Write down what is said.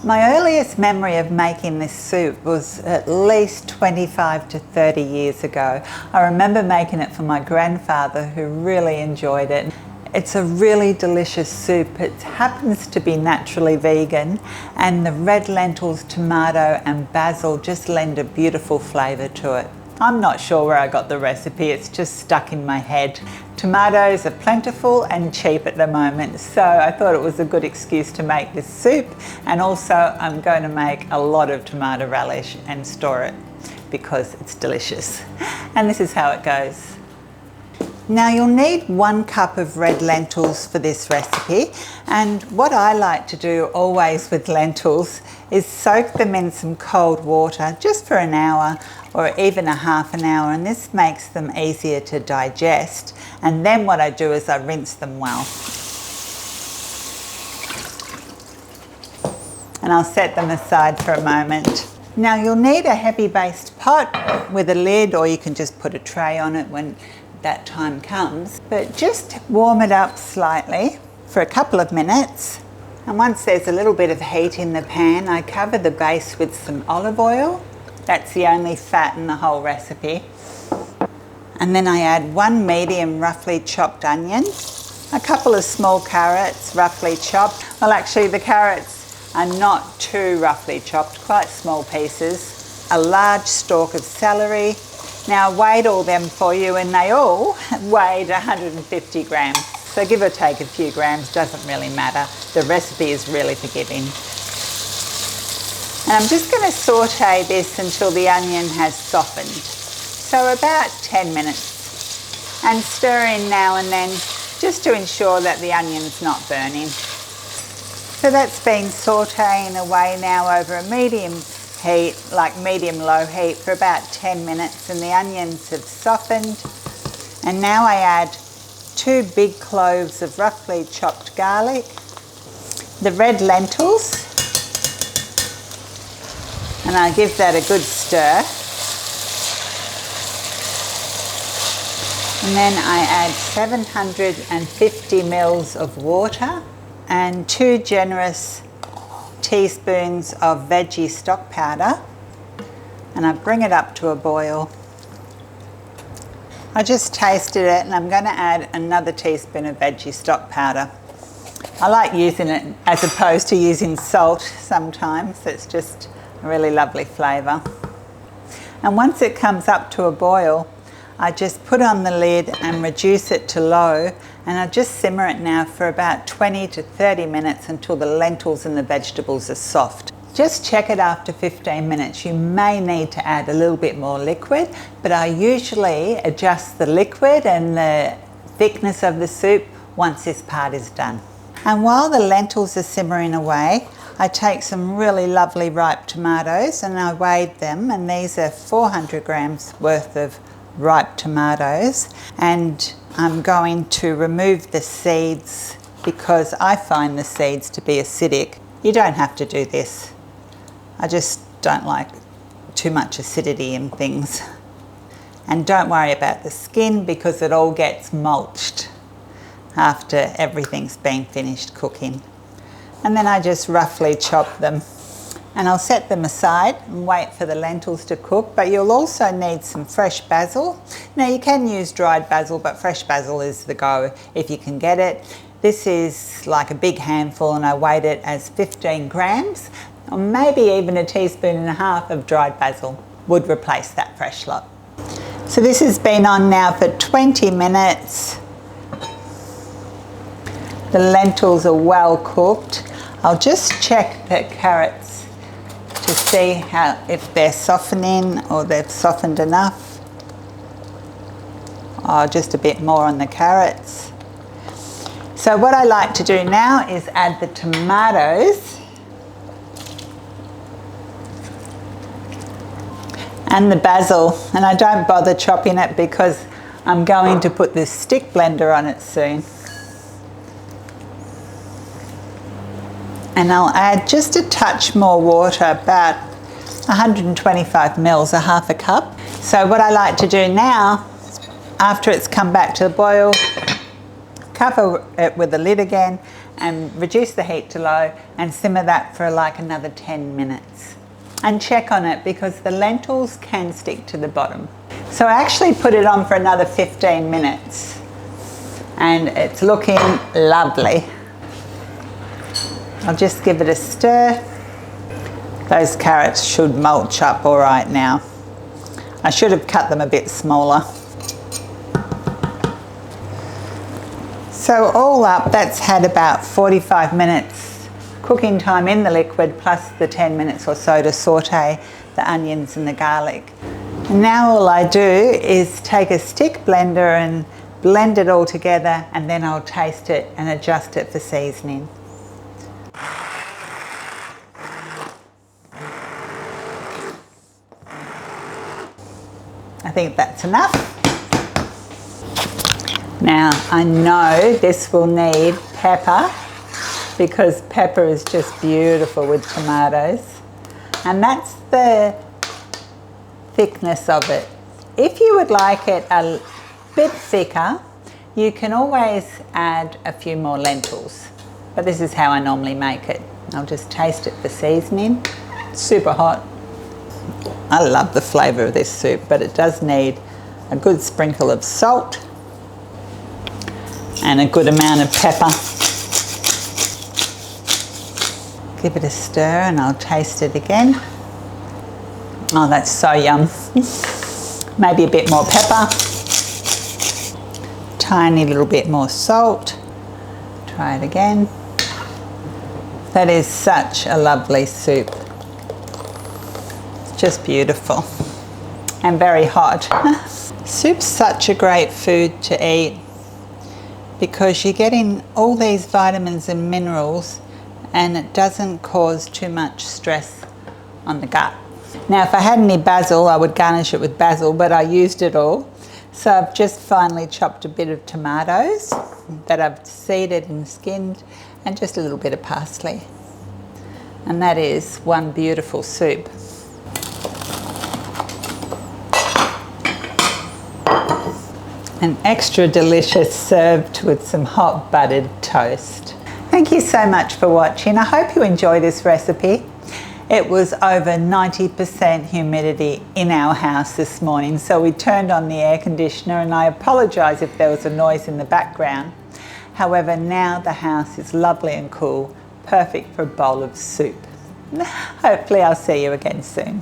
My earliest memory of making this soup was at least 25 to 30 years ago. I remember making it for my grandfather, who really enjoyed it. It's a really delicious soup. It happens to be naturally vegan, and the red lentils, tomato and basil just lend a beautiful flavour to it. I'm not sure where I got the recipe, it's just stuck in my head. Tomatoes are plentiful and cheap at the moment, so I thought it was a good excuse to make this soup, and also I'm going to make a lot of tomato relish and store it because it's delicious. And this is how it goes. Now you'll need 1 cup of red lentils for this recipe, and what I like to do always with lentils is soak them in some cold water just for an hour or even a half an hour, and this makes them easier to digest. And then what I do is I rinse them well. And I'll set them aside for a moment. Now you'll need a heavy based pot with a lid, or you can just put a tray on it when that time comes, but just warm it up slightly for a couple of minutes, and once there's a little bit of heat in the pan, I cover the base with some olive oil. That's the only fat in the whole recipe. And then I add 1 medium roughly chopped onion, a couple of small carrots roughly chopped. Well, actually the carrots are not too roughly chopped, quite small pieces, a large stalk of celery. Now I weighed all them for you, and they all weighed 150 grams. So give or take a few grams, doesn't really matter. The recipe is really forgiving. And I'm just going to saute this until the onion has softened. So about 10 minutes. And stir in now and then just to ensure that the onion's not burning. So that's been sauteing away now over a medium heat, like medium-low heat, for about 10 minutes, and the onions have softened. And now I add 2 big cloves of roughly chopped garlic, the red lentils, and I give that a good stir. And then I add 750 mils of water and 2 generous teaspoons of veggie stock powder, and I bring it up to a boil. I just tasted it, and I'm going to add another teaspoon of veggie stock powder. I like using it as opposed to using salt sometimes. It's just a really lovely flavour. And once it comes up to a boil, I just put on the lid and reduce it to low, and I just simmer it now for about 20 to 30 minutes until the lentils and the vegetables are soft. Just check it after 15 minutes. You may need to add a little bit more liquid, but I usually adjust the liquid and the thickness of the soup once this part is done. And while the lentils are simmering away, I take some really lovely ripe tomatoes and I weighed them, and these are 400 grams worth of ripe tomatoes, and I'm going to remove the seeds because I find the seeds to be acidic. You don't have to do this. I just don't like too much acidity in things. And don't worry about the skin because it all gets mulched after everything's been finished cooking. And then I just roughly chop them. And I'll set them aside and wait for the lentils to cook, but you'll also need some fresh basil. Now you can use dried basil, but fresh basil is the go if you can get it. This is like a big handful, and I weighed it as 15 grams, or maybe even 1.5 teaspoons of dried basil would replace that fresh lot. So this has been on now for 20 minutes. The lentils are well cooked. I'll just check the carrots to see if they're softening or they've softened enough. Oh, just a bit more on the carrots. So what I like to do now is add the tomatoes and the basil, and I don't bother chopping it because I'm going to put this stick blender on it soon. And I'll add just a touch more water, about 125 mils, a half a cup. So what I like to do now, after it's come back to the boil, cover it with the lid again and reduce the heat to low and simmer that for like another 10 minutes. And check on it because the lentils can stick to the bottom. So I actually put it on for another 15 minutes and it's looking lovely. I'll just give it a stir. Those carrots should mulch up all right now. I should have cut them a bit smaller. So all up, that's had about 45 minutes cooking time in the liquid, plus the 10 minutes or so to saute the onions and the garlic. And now all I do is take a stick blender and blend it all together, and then I'll taste it and adjust it for seasoning. I think that's enough. Now I know this will need pepper because pepper is just beautiful with tomatoes, and that's the thickness of it. If you would like it a bit thicker, you can always add a few more lentils, but this is how I normally make it. I'll just taste it for seasoning. It's super hot. I love the flavour of this soup, but it does need a good sprinkle of salt and a good amount of pepper. Give it a stir and I'll taste it again. Oh, that's so yum. Maybe a bit more pepper. Tiny little bit more salt. Try it again. That is such a lovely soup. Just beautiful and very hot. Soup's such a great food to eat because you're getting all these vitamins and minerals, and it doesn't cause too much stress on the gut. Now if I had any basil, I would garnish it with basil, but I used it all. So I've just finely chopped a bit of tomatoes that I've seeded and skinned, and just a little bit of parsley. And that is one beautiful soup. And extra delicious served with some hot buttered toast. Thank you so much for watching. I hope you enjoy this recipe. It was over 90% humidity in our house this morning, so we turned on the air conditioner, and I apologise if there was a noise in the background. However, now the house is lovely and cool, perfect for a bowl of soup. Hopefully I'll see you again soon.